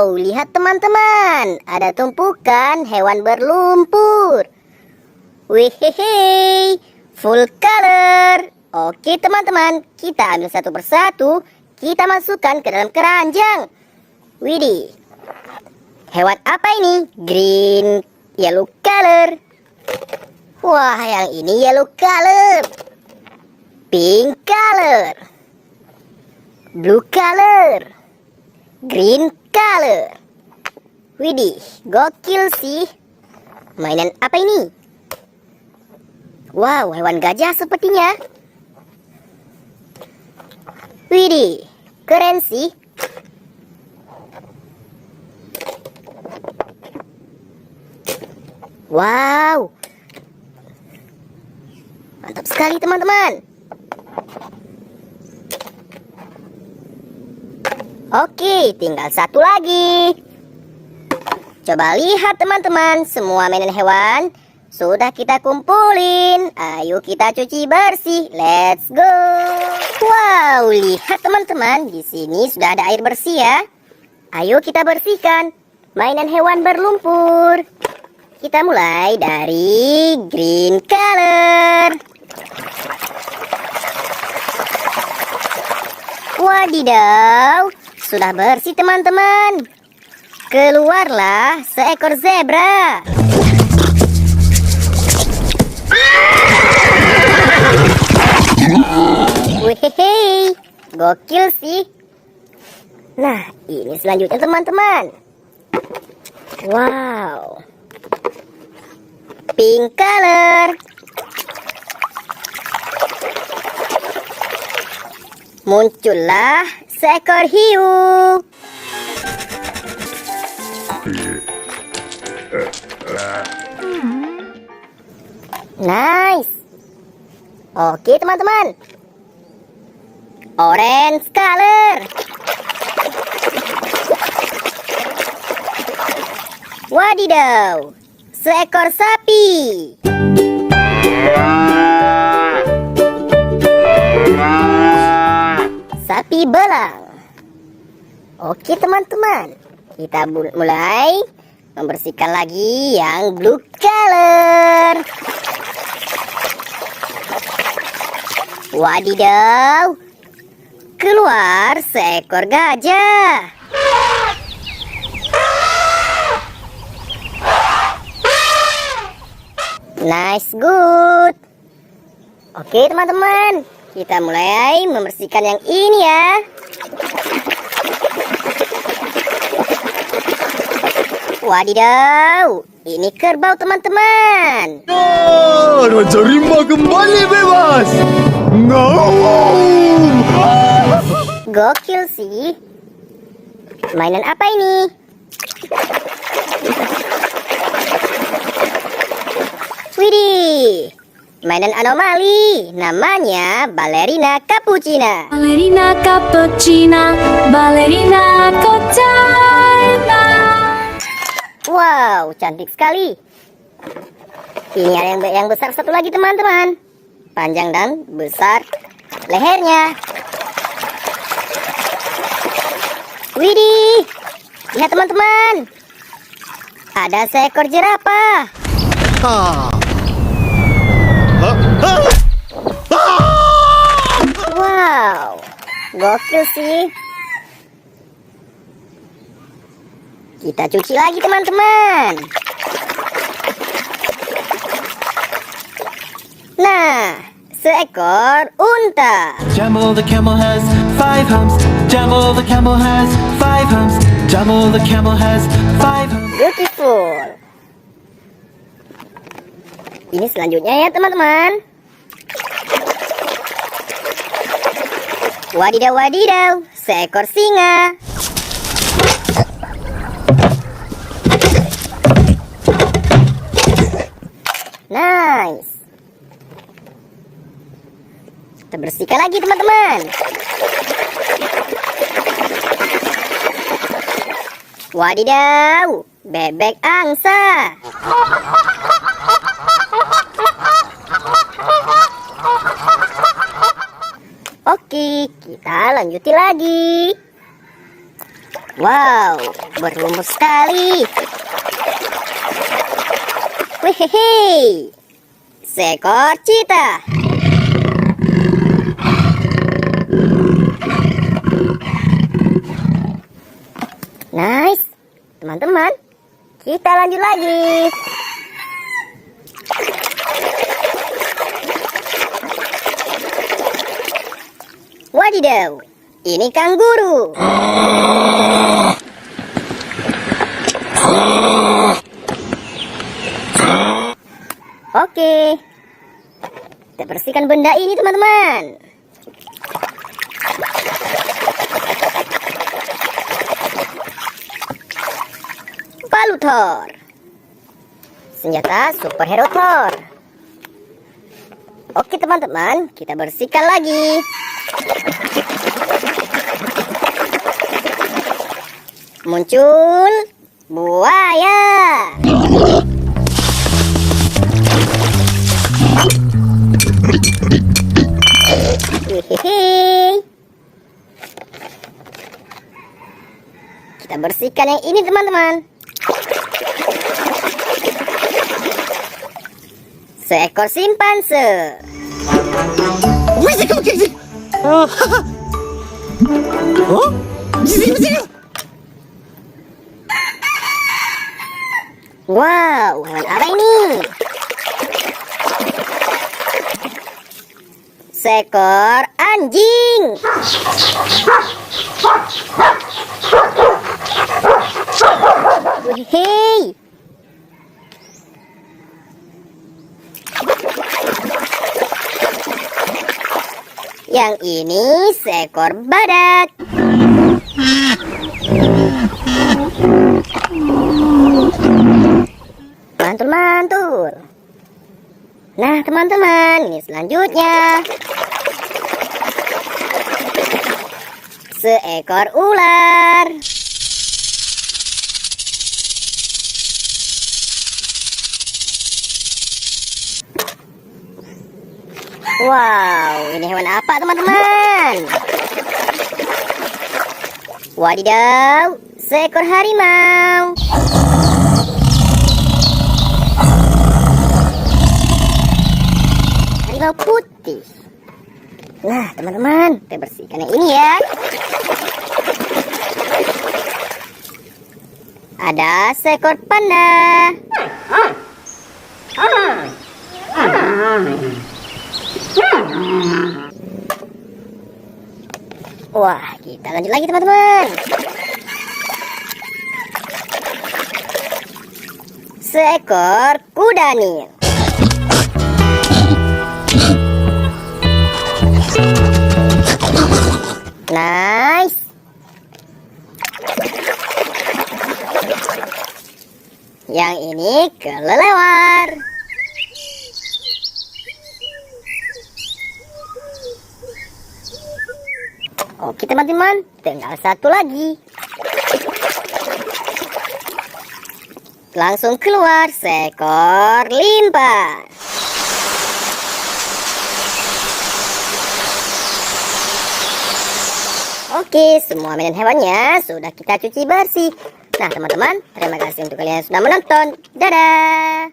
Wow, lihat teman-teman, ada tumpukan hewan berlumpur. Wih, full color. Oke teman-teman, kita ambil satu persatu, kita masukkan ke dalam keranjang. Widih, hewan apa ini? Green, yellow color. Wah, yang ini yellow color, pink color, blue color, green color. Widih, gokil sih. Mainan apa ini? Wow, hewan gajah sepertinya. Widih, keren sih. Wow, mantap sekali teman-teman. Oke, tinggal satu lagi. Coba lihat teman-teman, semua mainan hewan sudah kita kumpulin. Ayo kita cuci bersih. Let's go. Wow, lihat teman-teman, di sini sudah ada air bersih ya. Ayo kita bersihkan mainan hewan berlumpur. Kita mulai dari green color. Wadidaw, sudah bersih teman-teman. Keluarlah seekor zebra. Wih, gokil sih. Nah, ini selanjutnya teman-teman. Wow, pink color. Muncullah seekor hiu. Nice. Oke teman-teman, orange color. Wadidaw, seekor sapi. Sapi belang. Oke teman-teman, kita mulai membersihkan lagi yang blue color. Wadidaw, keluar seekor gajah. Nice, good. Oke teman-teman, kita mulai membersihkan yang ini ya. Wadidaw, ini kerbau teman-teman. Raja Rimba kembali bebas. No. Gokil sih. Mainan apa ini? Widih, mainan anomali. Namanya Ballerina Cappuccina. Ballerina Cappuccina, Ballerina Cappuccina. Wow, cantik sekali. Ini ada yang besar satu lagi teman-teman. Panjang dan besar lehernya. Widih, lihat teman-teman. Ada seekor jerapah. Wow, gokil sih. Kita cuci lagi teman-teman. Nah, seekor unta. Jamel the camel has 5 humps. Jamel the camel has 5 humps. Jamel the camel has 5 humps. Beautiful. Ini selanjutnya ya teman-teman. Wadidaw, wadidaw, seekor singa. Nice. Kita bersihkan lagi teman-teman. Wadidaw, bebek angsa. Oke, kita lanjutin lagi. Wow, berumur sekali. Wehehe, seekor cheetah. Nice, teman-teman. Kita lanjut lagi. Wadidaw, ini kanguru. Oke, kita bersihkan benda ini, teman-teman. Palu Thor, senjata superhero Thor. Oke, teman-teman, kita bersihkan lagi. Muncul buaya. Hehehe. Kita bersihkan yang ini, teman-teman. Seekor simpanse. Wow, hewan apa ini? Seekor anjing. Hei. Yang ini seekor badak. Mantul-mantul. Nah, teman-teman, ini selanjutnya. Seekor ular. Wow, ini hewan apa, teman-teman? Wadidaw, seekor harimau. Harimau putih. Nah, teman-teman, kita bersihkan yang ini ya. Ada seekor panda. Wah, kita lanjut lagi, teman-teman. Seekor kuda Nil. Nice. Yang ini kelelawar. Oke, teman-teman, tinggal satu lagi. Langsung keluar seekor limpa. Oke, semua mainan hewannya sudah kita cuci bersih. Nah, teman-teman, terima kasih untuk kalian yang sudah menonton. Dadah!